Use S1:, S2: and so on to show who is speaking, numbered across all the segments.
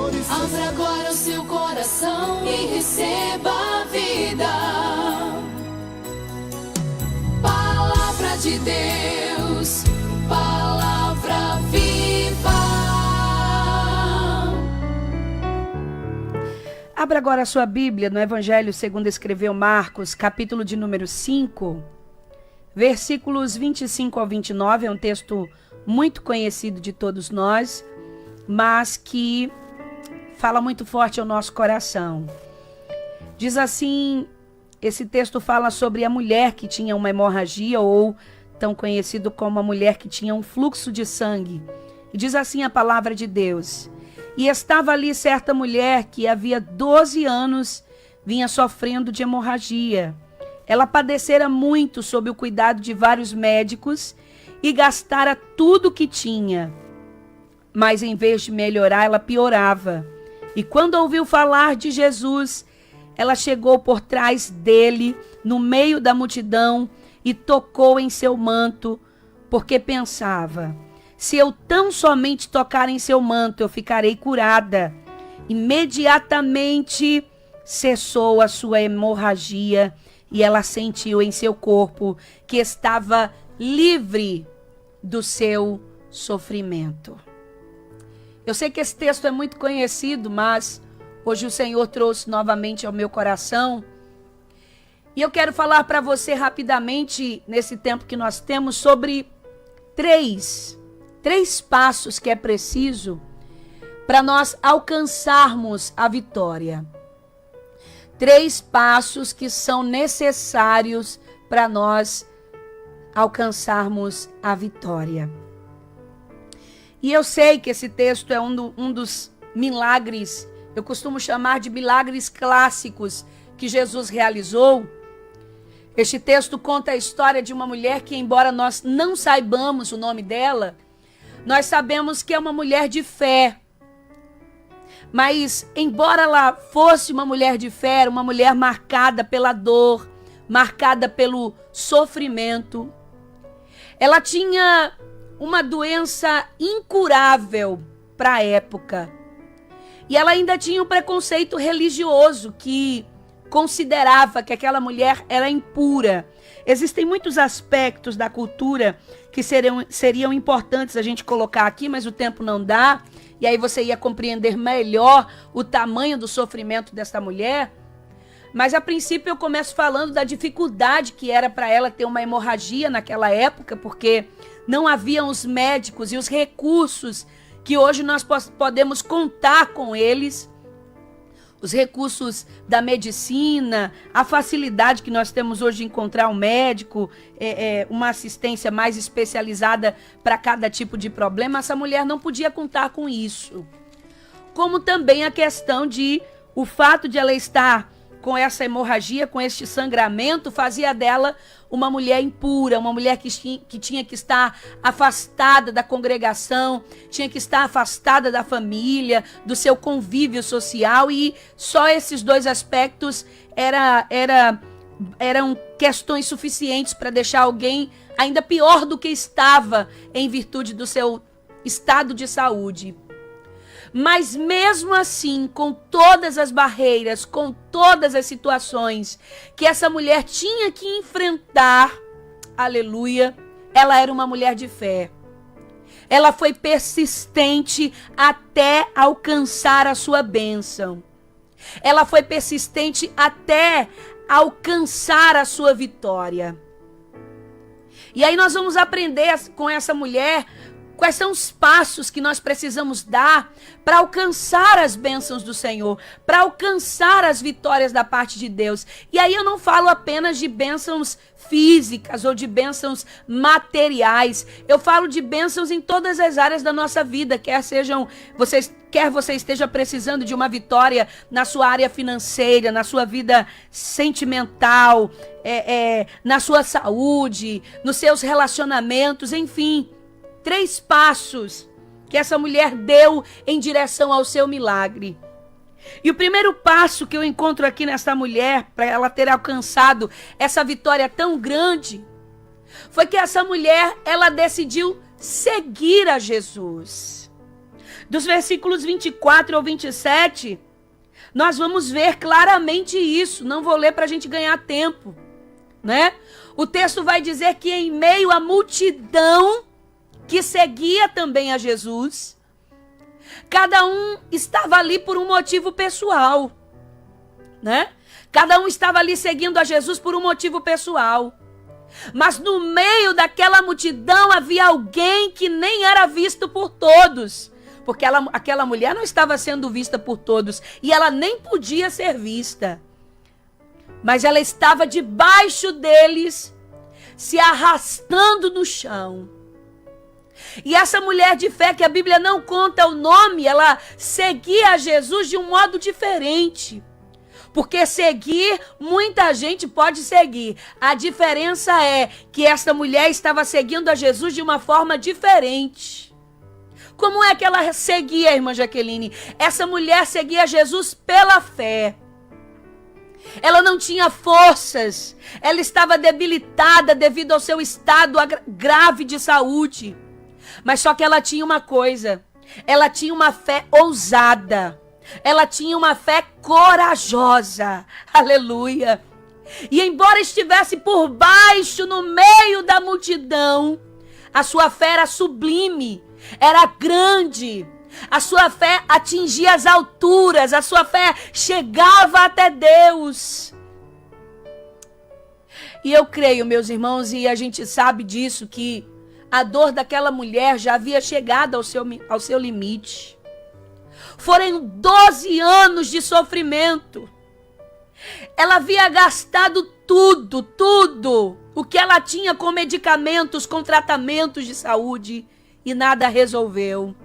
S1: Abra agora o seu coração e receba a vida. Palavra de Deus, palavra viva.
S2: Abra agora a sua Bíblia no Evangelho segundo escreveu Marcos, capítulo de número 5, versículos 25 ao 29. É um texto muito conhecido de todos nós, mas que fala muito forte ao nosso coração. Diz assim, esse texto fala sobre a mulher que tinha uma hemorragia, ou tão conhecido como a mulher que tinha um fluxo de sangue. E diz assim a palavra de Deus: e estava ali certa mulher que havia 12 anos vinha sofrendo de hemorragia. Ela padecera muito sob o cuidado de vários médicos e gastara tudo o que tinha. Mas em vez de melhorar, ela piorava. E quando ouviu falar de Jesus, ela chegou por trás dele, no meio da multidão, e tocou em seu manto, porque pensava: se eu tão somente tocar em seu manto, eu ficarei curada. Imediatamente cessou a sua hemorragia e ela sentiu em seu corpo que estava livre do seu sofrimento. Eu sei que esse texto é muito conhecido, mas hoje o Senhor trouxe novamente ao meu coração. E eu quero falar para você rapidamente, nesse tempo que nós temos, sobre três passos que é preciso para nós alcançarmos a vitória. 3 passos que são necessários para nós alcançarmos a vitória. E eu sei que esse texto é um dos milagres, eu costumo chamar de milagres clássicos que Jesus realizou. Este texto conta a história de uma mulher que, embora nós não saibamos o nome dela, nós sabemos que é uma mulher de fé. Mas, embora ela fosse uma mulher de fé, era uma mulher marcada pela dor, marcada pelo sofrimento. Ela tinha uma doença incurável para a época. E ela ainda tinha um preconceito religioso que considerava que aquela mulher era impura. Existem muitos aspectos da cultura que seriam importantes a gente colocar aqui, mas o tempo não dá. E aí você ia compreender melhor o tamanho do sofrimento dessa mulher. Mas a princípio eu começo falando da dificuldade que era para ela ter uma hemorragia naquela época, porque não haviam os médicos e os recursos que hoje nós podemos contar com eles. Os recursos da medicina, a facilidade que nós temos hoje de encontrar um médico, uma assistência mais especializada para cada tipo de problema. Essa mulher não podia contar com isso. Como também a questão de o fato de ela estar com essa hemorragia, com este sangramento, fazia dela uma mulher impura, uma mulher que tinha que estar afastada da congregação, tinha que estar afastada da família, do seu convívio social, e só esses 2 aspectos eram questões suficientes para deixar alguém ainda pior do que estava em virtude do seu estado de saúde. Mas mesmo assim, com todas as barreiras, com todas as situações que essa mulher tinha que enfrentar, aleluia, ela era uma mulher de fé. Ela foi persistente até alcançar a sua bênção. Ela foi persistente até alcançar a sua vitória. E aí nós vamos aprender com essa mulher quais são os passos que nós precisamos dar para alcançar as bênçãos do Senhor, para alcançar as vitórias da parte de Deus. E aí eu não falo apenas de bênçãos físicas ou de bênçãos materiais. Eu falo de bênçãos em todas as áreas da nossa vida, quer você esteja precisando de uma vitória na sua área financeira, na sua vida sentimental, na sua saúde, nos seus relacionamentos, enfim. 3 passos que essa mulher deu em direção ao seu milagre. E o primeiro passo que eu encontro aqui nessa mulher, para ela ter alcançado essa vitória tão grande, foi que essa mulher, ela decidiu seguir a Jesus. dos versículos 24 ao 27, nós vamos ver claramente isso. Não vou ler para a gente ganhar tempo, né? O texto vai dizer que em meio à multidão que seguia também a Jesus, cada um estava ali por um motivo pessoal, né? Cada um estava ali seguindo a Jesus por um motivo pessoal. Mas no meio daquela multidão havia alguém que nem era visto por todos. Porque aquela mulher não estava sendo vista por todos. E ela nem podia ser vista. Mas ela estava debaixo deles, se arrastando no chão. E essa mulher de fé, que a Bíblia não conta o nome, ela seguia a Jesus de um modo diferente. Porque seguir, muita gente pode seguir. A diferença é que essa mulher estava seguindo a Jesus de uma forma diferente. Como é que ela seguia, irmã Jaqueline? Essa mulher seguia Jesus pela fé. Ela não tinha forças. Ela estava debilitada devido ao seu estado grave de saúde. Mas só que ela tinha uma coisa. Ela tinha uma fé ousada. Ela tinha uma fé corajosa. Aleluia. E embora estivesse por baixo, no meio da multidão, a sua fé era sublime, era grande. A sua fé atingia as alturas, a sua fé chegava até Deus. E eu creio, meus irmãos, e a gente sabe disso, que a dor daquela mulher já havia chegado ao seu limite. Foram 12 anos de sofrimento. Ela havia gastado tudo o que ela tinha com medicamentos, com tratamentos de saúde, e nada resolveu.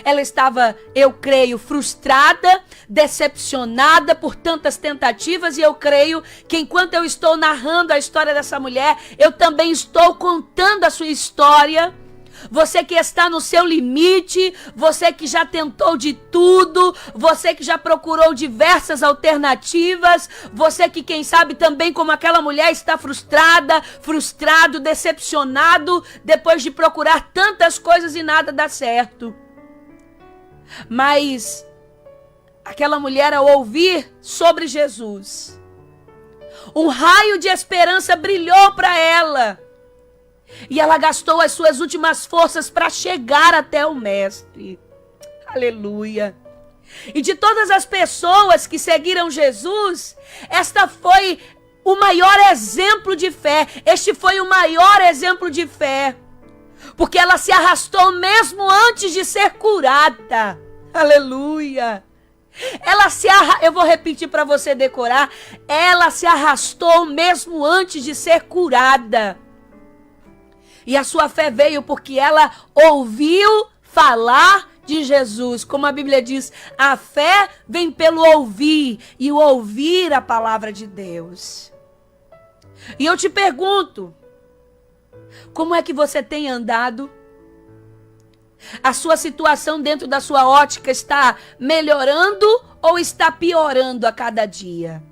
S2: Ela estava, eu creio, frustrada, decepcionada por tantas tentativas, e eu creio que enquanto eu estou narrando a história dessa mulher, eu também estou contando a sua história. Você que está no seu limite, você que já tentou de tudo, você que já procurou diversas alternativas, você que, quem sabe, também como aquela mulher está frustrado, decepcionado, depois de procurar tantas coisas e nada dá certo. Mas aquela mulher, ao ouvir sobre Jesus, um raio de esperança brilhou para ela. E ela gastou as suas últimas forças para chegar até o Mestre. Aleluia. E de todas as pessoas que seguiram Jesus, esta foi o maior exemplo de fé. Este foi o maior exemplo de fé. Porque ela se arrastou mesmo antes de ser curada. Aleluia. Eu vou repetir para você decorar. Ela se arrastou mesmo antes de ser curada. E a sua fé veio porque ela ouviu falar de Jesus. Como a Bíblia diz, a fé vem pelo ouvir, e o ouvir a palavra de Deus. E eu te pergunto, como é que você tem andado? A sua situação dentro da sua ótica está melhorando ou está piorando a cada dia?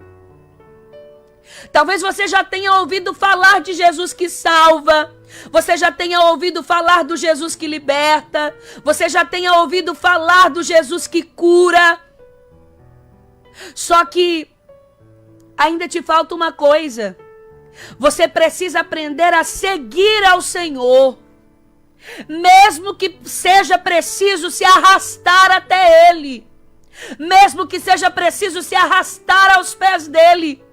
S2: Talvez você já tenha ouvido falar de Jesus que salva. Você já tenha ouvido falar do Jesus que liberta. Você já tenha ouvido falar do Jesus que cura. Só que ainda te falta uma coisa. Você precisa aprender a seguir ao Senhor. Mesmo que seja preciso se arrastar até Ele. Mesmo que seja preciso se arrastar aos pés dEle.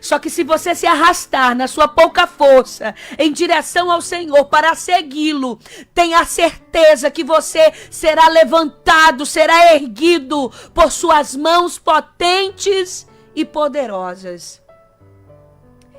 S2: Só que se você se arrastar na sua pouca força em direção ao Senhor para segui-lo, tenha certeza que você será levantado, será erguido por suas mãos potentes e poderosas.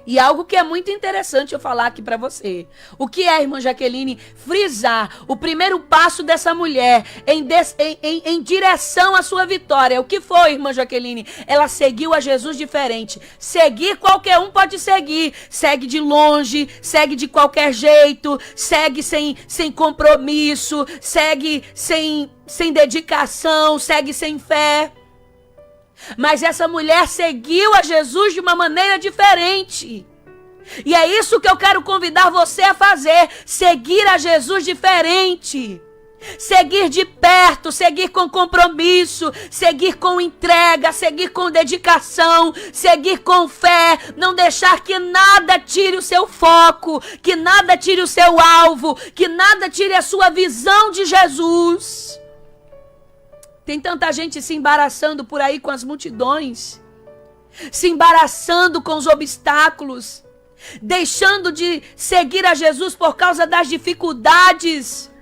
S2: E algo que é muito interessante eu falar aqui para você. O que é, irmã Jaqueline? Frisar o primeiro passo dessa mulher em direção à sua vitória. O que foi, irmã Jaqueline? Ela seguiu a Jesus diferente. Seguir, qualquer um pode seguir. Segue de longe, segue de qualquer jeito, segue sem compromisso, segue sem dedicação, segue sem fé. Mas essa mulher seguiu a Jesus de uma maneira diferente. E é isso que eu quero convidar você a fazer. Seguir a Jesus diferente. Seguir de perto, seguir com compromisso, seguir com entrega, seguir com dedicação, seguir com fé, não deixar que nada tire o seu foco, que nada tire o seu alvo, que nada tire a sua visão de Jesus. Tem tanta gente se embaraçando por aí com as multidões, se embaraçando com os obstáculos, deixando de seguir a Jesus por causa das dificuldades.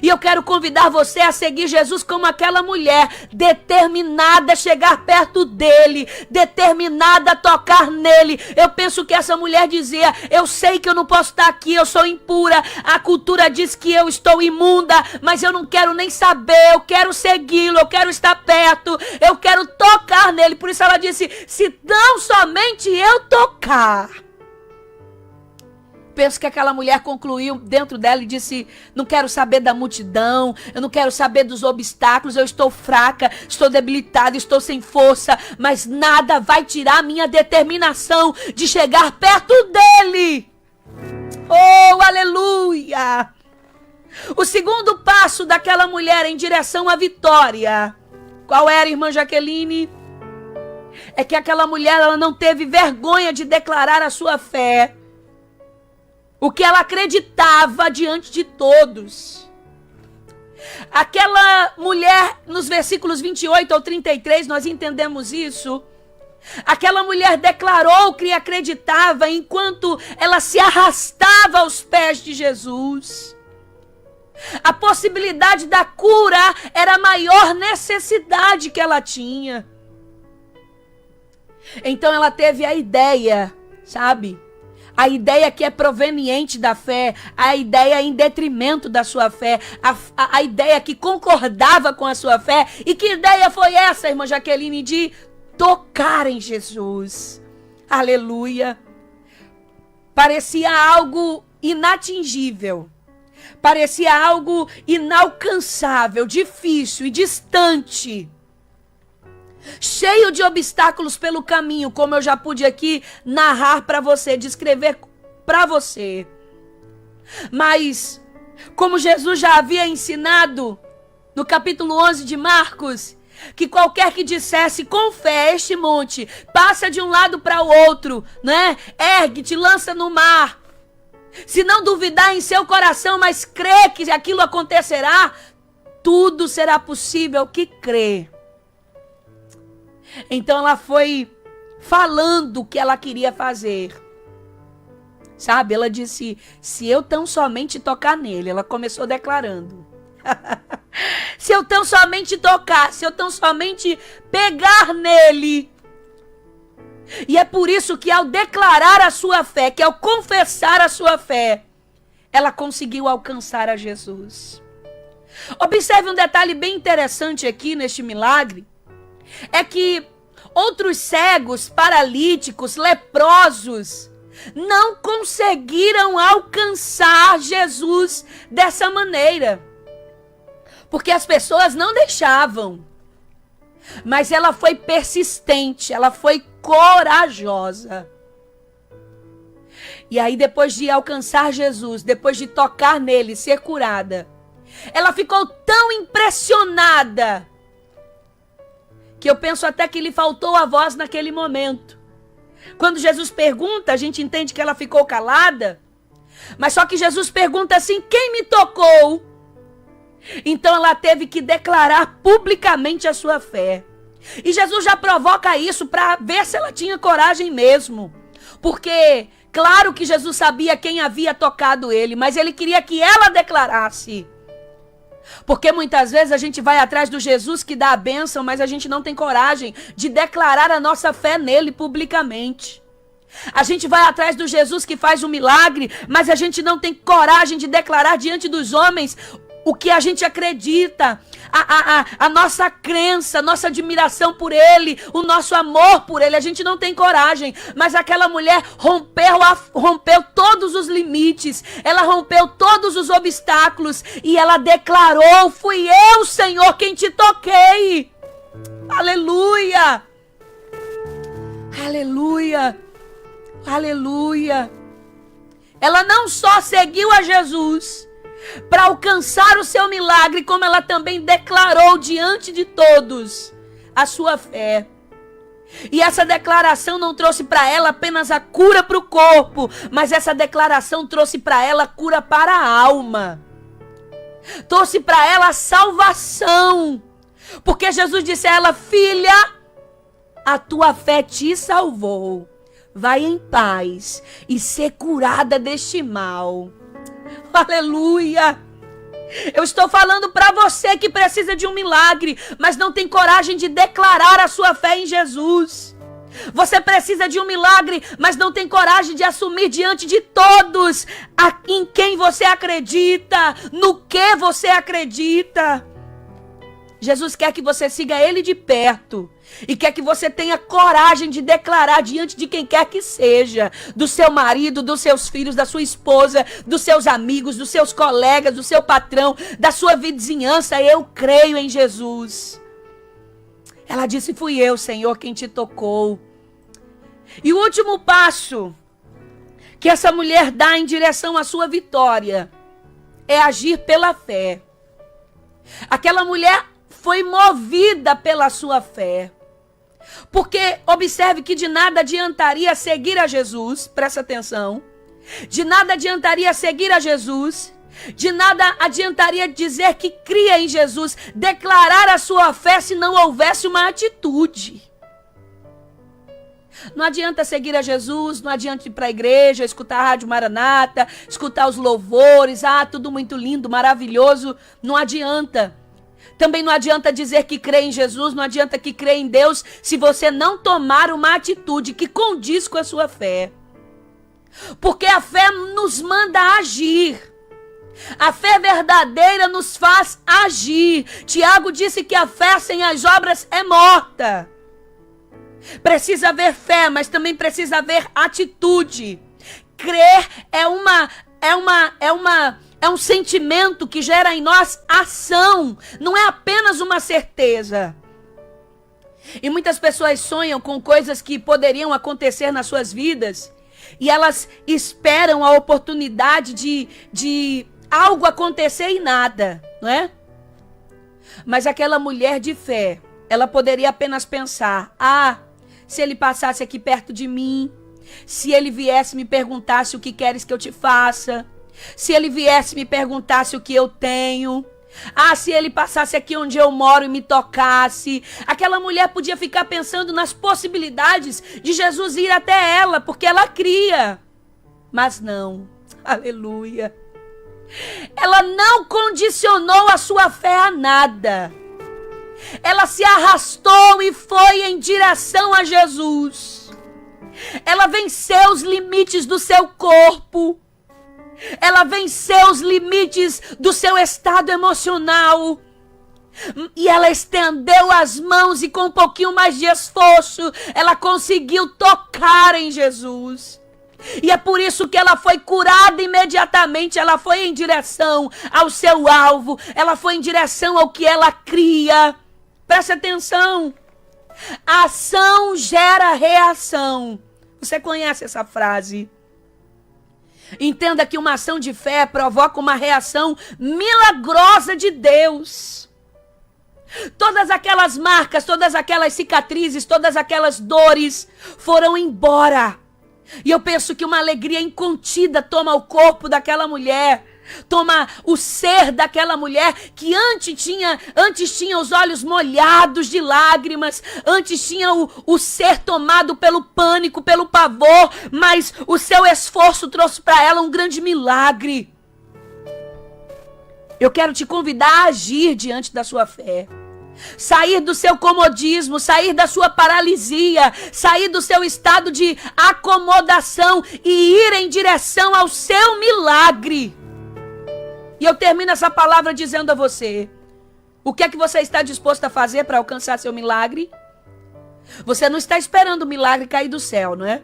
S2: E eu quero convidar você a seguir Jesus como aquela mulher, determinada a chegar perto dele, determinada a tocar nele. Eu penso que essa mulher dizia: eu sei que eu não posso estar aqui, eu sou impura, a cultura diz que eu estou imunda, mas eu não quero nem saber, eu quero segui-lo, eu quero estar perto, eu quero tocar nele. Por isso ela disse: se tão somente eu tocar. Penso que aquela mulher concluiu dentro dela e disse: não quero saber da multidão, eu não quero saber dos obstáculos, eu estou fraca, estou debilitada, estou sem força, mas nada vai tirar a minha determinação de chegar perto dele. Oh, aleluia! O segundo passo daquela mulher em direção à vitória, qual era, irmã Jaqueline? É que aquela mulher, ela não teve vergonha de declarar a sua fé, o que ela acreditava diante de todos. Aquela mulher, nos versículos 28 ao 33, nós entendemos isso. Aquela mulher declarou que acreditava enquanto ela se arrastava aos pés de Jesus. A possibilidade da cura era a maior necessidade que ela tinha. Então ela teve a ideia, sabe? A ideia que é proveniente da fé, a ideia em detrimento da sua fé, a ideia que concordava com a sua fé. E que ideia foi essa, irmã Jaqueline? De tocar em Jesus. Aleluia. Parecia algo inatingível. Parecia algo inalcançável, difícil e distante. Cheio de obstáculos pelo caminho, como eu já pude aqui narrar para você, descrever para você. Mas, como Jesus já havia ensinado no capítulo 11 de Marcos, que qualquer que dissesse com fé este monte, passa de um lado para o outro, né? Ergue-te, lança no mar. Se não duvidar em seu coração, mas crê que aquilo acontecerá, tudo será possível que crê. Então ela foi falando o que ela queria fazer. Sabe, ela disse: se eu tão somente tocar nele, ela começou declarando. Se eu tão somente tocar, se eu tão somente pegar nele. E é por isso que ao declarar a sua fé, que ao confessar a sua fé, ela conseguiu alcançar a Jesus. Observe um detalhe bem interessante aqui neste milagre. É que outros cegos, paralíticos, leprosos, não conseguiram alcançar Jesus dessa maneira. Porque as pessoas não deixavam. Mas ela foi persistente, ela foi corajosa. E aí, depois de alcançar Jesus, depois de tocar nele, ser curada, ela ficou tão impressionada que eu penso até que lhe faltou a voz naquele momento. Quando Jesus pergunta, a gente entende que ela ficou calada. Mas só que Jesus pergunta assim: quem me tocou? Então ela teve que declarar publicamente a sua fé. E Jesus já provoca isso para ver se ela tinha coragem mesmo. Porque, claro que Jesus sabia quem havia tocado ele, mas ele queria que ela declarasse. Porque muitas vezes a gente vai atrás do Jesus que dá a bênção, mas a gente não tem coragem de declarar a nossa fé nele publicamente. A gente vai atrás do Jesus que faz um milagre, mas a gente não tem coragem de declarar diante dos homens o que a gente acredita, a nossa crença, nossa admiração por ele, o nosso amor por ele. A gente não tem coragem, mas aquela mulher rompeu todos os limites, ela rompeu todos os obstáculos e ela declarou: fui eu, Senhor, quem te toquei. Aleluia, aleluia, aleluia. Ela não só seguiu a Jesus, para alcançar o seu milagre, como ela também declarou diante de todos a sua fé. E essa declaração não trouxe para ela apenas a cura para o corpo, mas essa declaração trouxe para ela cura para a alma. Trouxe para ela a salvação. Porque Jesus disse a ela: filha, a tua fé te salvou. Vai em paz e ser curada deste mal. Aleluia! Eu estou falando para você que precisa de um milagre, mas não tem coragem de declarar a sua fé em Jesus. Você precisa de um milagre, mas não tem coragem de assumir diante de todos em quem você acredita, no que você acredita. Jesus quer que você siga Ele de perto e quer que você tenha coragem de declarar diante de quem quer que seja, do seu marido, dos seus filhos, da sua esposa, dos seus amigos, dos seus colegas, do seu patrão, da sua vizinhança: eu creio em Jesus. Ela disse: fui eu, Senhor, quem te tocou. E o último passo que essa mulher dá em direção à sua vitória é agir pela fé. Aquela mulher foi movida pela sua fé. Porque observe que de nada adiantaria seguir a Jesus, presta atenção, de nada adiantaria seguir a Jesus, de nada adiantaria dizer que cria em Jesus, declarar a sua fé se não houvesse uma atitude. Não adianta seguir a Jesus, não adianta ir para a igreja, escutar a Rádio Maranata, escutar os louvores, tudo muito lindo, maravilhoso, não adianta. Também não adianta dizer que crê em Jesus, não adianta que crê em Deus, se você não tomar uma atitude que condiz com a sua fé. Porque a fé nos manda agir. A fé verdadeira nos faz agir. Tiago disse que a fé sem as obras é morta. Precisa haver fé, mas também precisa haver atitude. Crer é um sentimento que gera em nós ação, não é apenas uma certeza. E muitas pessoas sonham com coisas que poderiam acontecer nas suas vidas, e elas esperam a oportunidade de algo acontecer e nada, não é? Mas aquela mulher de fé, ela poderia apenas pensar: se ele passasse aqui perto de mim, se ele viesse me perguntasse o que queres que eu te faça, se ele viesse me perguntasse o que eu tenho, se ele passasse aqui onde eu moro e me tocasse. Aquela mulher podia ficar pensando nas possibilidades de Jesus ir até ela, porque ela cria. Mas não, aleluia, ela não condicionou a sua fé a nada. Ela se arrastou e foi em direção a Jesus. Ela venceu os limites do seu corpo. Ela venceu os limites do seu estado emocional. E ela estendeu as mãos e com um pouquinho mais de esforço, ela conseguiu tocar em Jesus. E é por isso que ela foi curada imediatamente. Ela foi em direção ao seu alvo. Ela foi em direção ao que ela cria. Preste atenção. Ação gera reação. Você conhece essa frase? Entenda que uma ação de fé provoca uma reação milagrosa de Deus. Todas aquelas marcas, todas aquelas cicatrizes, todas aquelas dores foram embora. E eu penso que uma alegria incontida toma o corpo daquela mulher, toma o ser daquela mulher que antes tinha os olhos molhados de lágrimas, antes tinha o ser tomado pelo pânico, pelo pavor, mas o seu esforço trouxe para ela um grande milagre. Eu quero te convidar a agir diante da sua fé. Sair do seu comodismo, sair da sua paralisia, sair do seu estado de acomodação e ir em direção ao seu milagre. E eu termino essa palavra dizendo a você: o que é que você está disposto a fazer para alcançar seu milagre? Você não está esperando o milagre cair do céu, não é?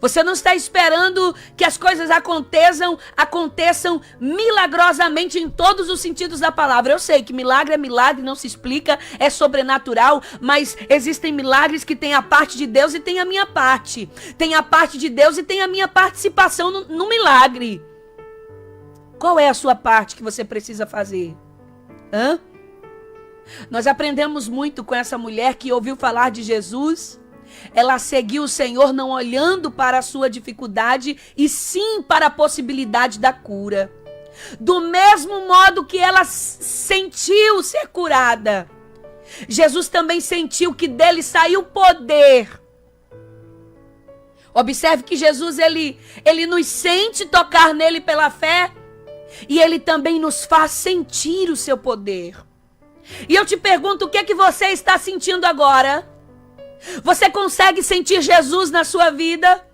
S2: Você não está esperando que as coisas aconteçam milagrosamente em todos os sentidos da palavra. Eu sei que milagre é milagre, não se explica, é sobrenatural, mas existem milagres que têm a parte de Deus e tem a minha parte. Tem a parte de Deus e tem a minha participação no milagre. Qual é a sua parte que você precisa fazer? Nós aprendemos muito com essa mulher que ouviu falar de Jesus. Ela seguiu o Senhor não olhando para a sua dificuldade, e sim para a possibilidade da cura. Do mesmo modo que ela sentiu ser curada, Jesus também sentiu que dele saiu poder. Observe que Jesus, ele nos sente tocar nele pela fé, e ele também nos faz sentir o seu poder. E eu te pergunto, o que é que você está sentindo agora? Você consegue sentir Jesus na sua vida?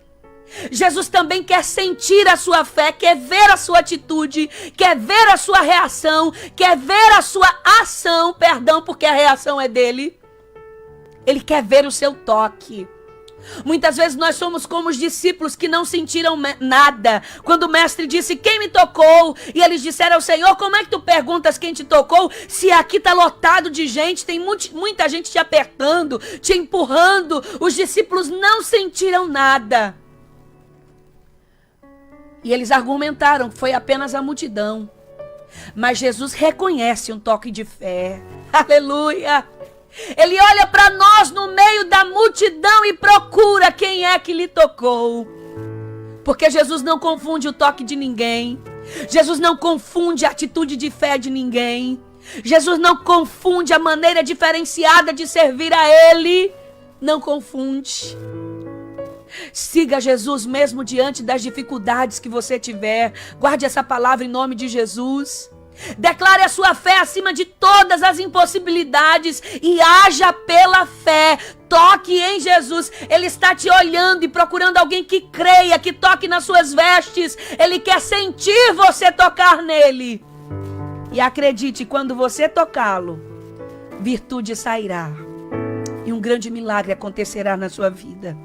S2: Jesus também quer sentir a sua fé, quer ver a sua atitude, quer ver a sua reação, quer ver a sua ação, porque a reação é dele. Ele quer ver o seu toque. Muitas vezes nós somos como os discípulos que não sentiram nada. Quando o mestre disse, quem me tocou? E eles disseram ao Senhor, como é que tu perguntas quem te tocou? Se aqui está lotado de gente, tem muita gente te apertando, te empurrando. Os discípulos não sentiram nada. E eles argumentaram que foi apenas a multidão. Mas Jesus reconhece um toque de fé. Aleluia! Ele olha para nós no meio da multidão e procura quem é que lhe tocou. Porque Jesus não confunde o toque de ninguém. Jesus não confunde a atitude de fé de ninguém. Jesus não confunde a maneira diferenciada de servir a Ele. Não confunde. Siga Jesus mesmo diante das dificuldades que você tiver. Guarde essa palavra em nome de Jesus. Declare a sua fé acima de todas as impossibilidades e haja pela fé. Toque em Jesus. Ele está te olhando e procurando alguém que creia, que toque nas suas vestes. Ele quer sentir você tocar nele. E acredite, quando você tocá-lo, virtude sairá e um grande milagre acontecerá na sua vida.